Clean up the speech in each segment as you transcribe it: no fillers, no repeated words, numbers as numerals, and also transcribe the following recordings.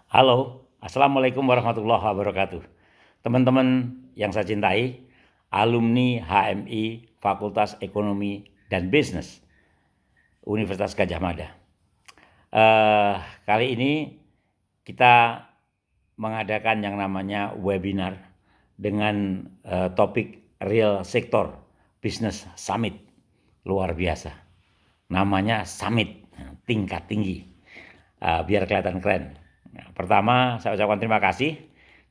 Halo, Assalamualaikum warahmatullahi wabarakatuh. Teman-teman yang saya cintai, alumni HMI Fakultas Ekonomi dan Bisnis Universitas Gadjah Mada. Kali ini kita mengadakan yang namanya webinar dengan topik Real Sector Business Summit. Luar biasa. Namanya Summit, tingkat tinggi. Biar kelihatan keren. Pertama, saya ucapkan terima kasih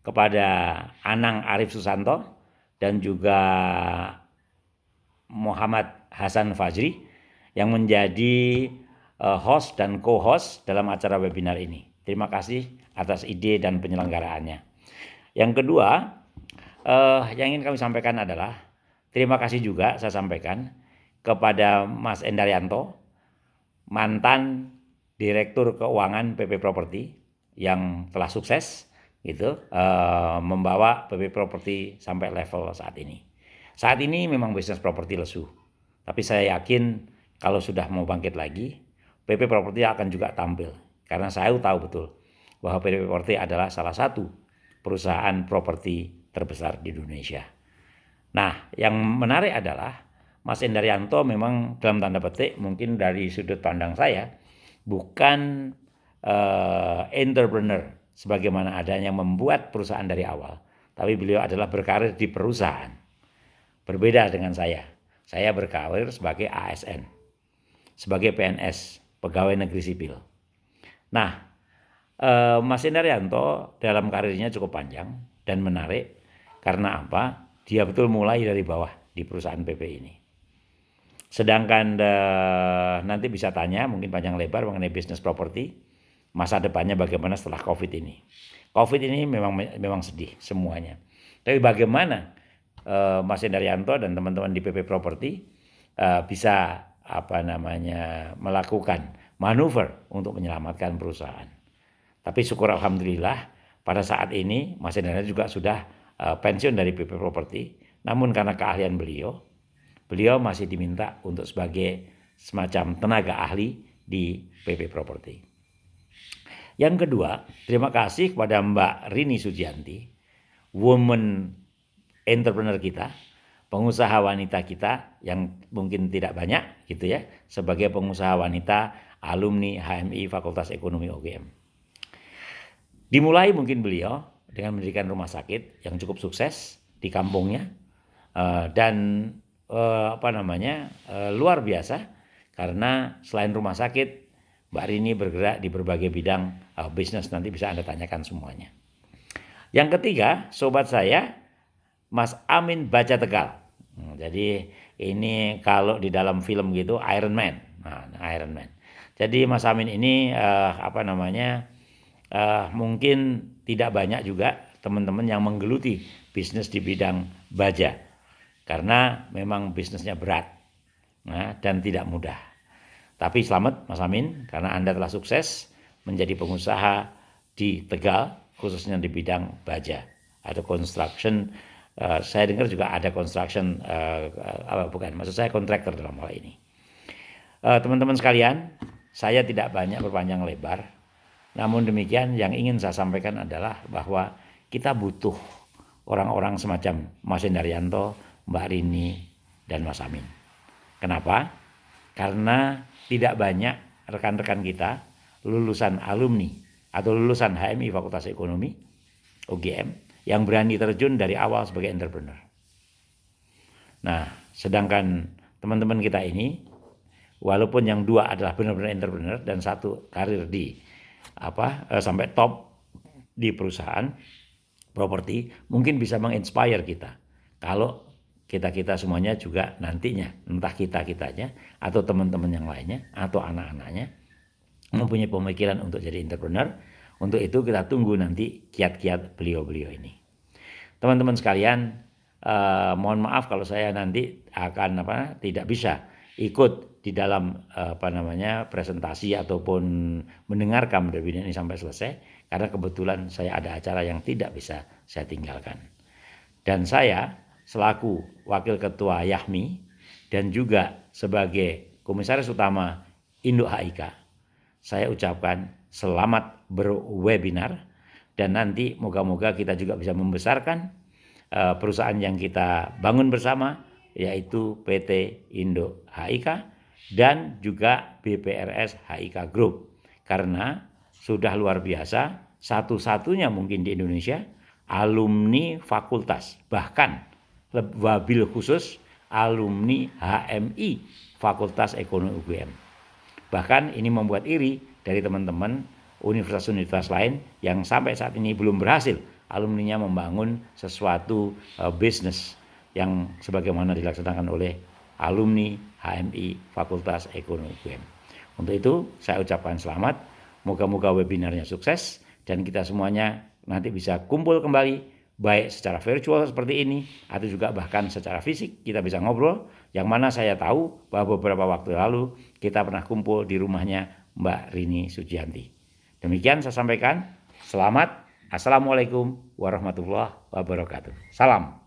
kepada Anang Arif Susanto dan juga Muhammad Hasan Fajri yang menjadi host dan co-host dalam acara webinar ini. Terima kasih atas ide dan penyelenggaraannya. Yang kedua, yang ingin kami sampaikan adalah terima kasih juga saya sampaikan kepada Mas Endaryanto, mantan Direktur Keuangan PP Property yang telah sukses gitu membawa PP Property sampai level saat ini. Saat ini memang bisnis properti lesu, tapi saya yakin kalau sudah mau bangkit lagi, PP Property akan juga tampil. Karena saya tahu betul bahwa PP Property adalah salah satu perusahaan properti terbesar di Indonesia. Nah, yang menarik adalah Mas Endaryanto memang dalam tanda petik mungkin dari sudut pandang saya bukan entrepreneur sebagaimana adanya membuat perusahaan dari awal, tapi beliau adalah berkarir di perusahaan. Berbeda dengan saya. Saya berkarir sebagai ASN, sebagai PNS, pegawai negeri sipil. Nah, Mas Endaryanto dalam karirnya cukup panjang dan menarik. Karena apa? Dia betul mulai dari bawah di perusahaan PP ini. Sedangkan nanti bisa tanya mungkin panjang lebar mengenai bisnis properti, masa depannya bagaimana setelah COVID ini. COVID ini memang sedih semuanya. Tapi bagaimana Mas Endaryanto dan teman-teman di PP Property bisa melakukan manuver untuk menyelamatkan perusahaan. Tapi syukur alhamdulillah pada saat ini Mas Endaryanto juga sudah pensiun dari PP Property. Namun karena keahlian beliau masih diminta untuk sebagai semacam tenaga ahli di PP Property. Yang kedua, terima kasih kepada Mbak Rini Sujianti, woman entrepreneur kita, pengusaha wanita kita yang mungkin tidak banyak gitu ya, sebagai pengusaha wanita alumni HMI Fakultas Ekonomi UGM. Dimulai mungkin beliau dengan mendirikan rumah sakit yang cukup sukses di kampungnya dan luar biasa karena selain rumah sakit Mbak Rini bergerak di berbagai bidang bisnis, nanti bisa Anda tanyakan semuanya. Yang ketiga, sobat saya Mas Amin Baja Tegal. Jadi ini kalau di dalam film gitu Iron Man. Nah, Iron Man. Jadi Mas Amin ini mungkin tidak banyak juga teman-teman yang menggeluti bisnis di bidang baja. Karena memang bisnisnya berat dan tidak mudah. Tapi selamat Mas Amin karena Anda telah sukses menjadi pengusaha di Tegal khususnya di bidang baja atau construction. Saya dengar juga ada construction, maksud saya kontraktor dalam hal ini. Teman-teman sekalian, saya tidak banyak berpanjang lebar. Namun demikian yang ingin saya sampaikan adalah bahwa kita butuh orang-orang semacam Mas Endaryanto, Mbak Rini, dan Mas Amin. Kenapa? Karena tidak banyak rekan-rekan kita lulusan alumni atau lulusan HMI Fakultas Ekonomi UGM yang berani terjun dari awal sebagai entrepreneur. Nah, sedangkan teman-teman kita ini, walaupun yang dua adalah benar-benar entrepreneur dan satu karir di sampai top di perusahaan properti, mungkin bisa menginspire kita. Kalau kita semuanya juga nantinya, entah kitanya atau teman-teman yang lainnya atau anak-anaknya mempunyai pemikiran untuk jadi entrepreneur. Untuk itu kita tunggu nanti kiat-kiat beliau-beliau ini. Teman-teman sekalian, mohon maaf kalau saya nanti akan tidak bisa ikut di dalam presentasi ataupun mendengarkan webinar ini sampai selesai karena kebetulan saya ada acara yang tidak bisa saya tinggalkan. Dan saya selaku Wakil Ketua YAHMI dan juga sebagai Komisaris Utama Indo HIK, saya ucapkan selamat berwebinar, dan nanti moga-moga kita juga bisa membesarkan perusahaan yang kita bangun bersama, yaitu PT Indo HIK dan juga BPRS HIK Group. Karena sudah luar biasa, satu-satunya mungkin di Indonesia alumni fakultas, bahkan wabil khusus alumni HMI Fakultas Ekonomi UGM. Bahkan ini membuat iri dari teman-teman universitas-universitas lain yang sampai saat ini belum berhasil alumninya membangun sesuatu bisnis yang sebagaimana dilaksanakan oleh alumni HMI Fakultas Ekonomi UGM. Untuk itu saya ucapkan selamat, moga-moga webinarnya sukses dan kita semuanya nanti bisa kumpul kembali, baik secara virtual seperti ini atau juga bahkan secara fisik kita bisa ngobrol, yang mana saya tahu bahwa beberapa waktu lalu kita pernah kumpul di rumahnya Mbak Rini Sujianti. Demikian saya sampaikan, selamat, assalamualaikum warahmatullahi wabarakatuh. Salam.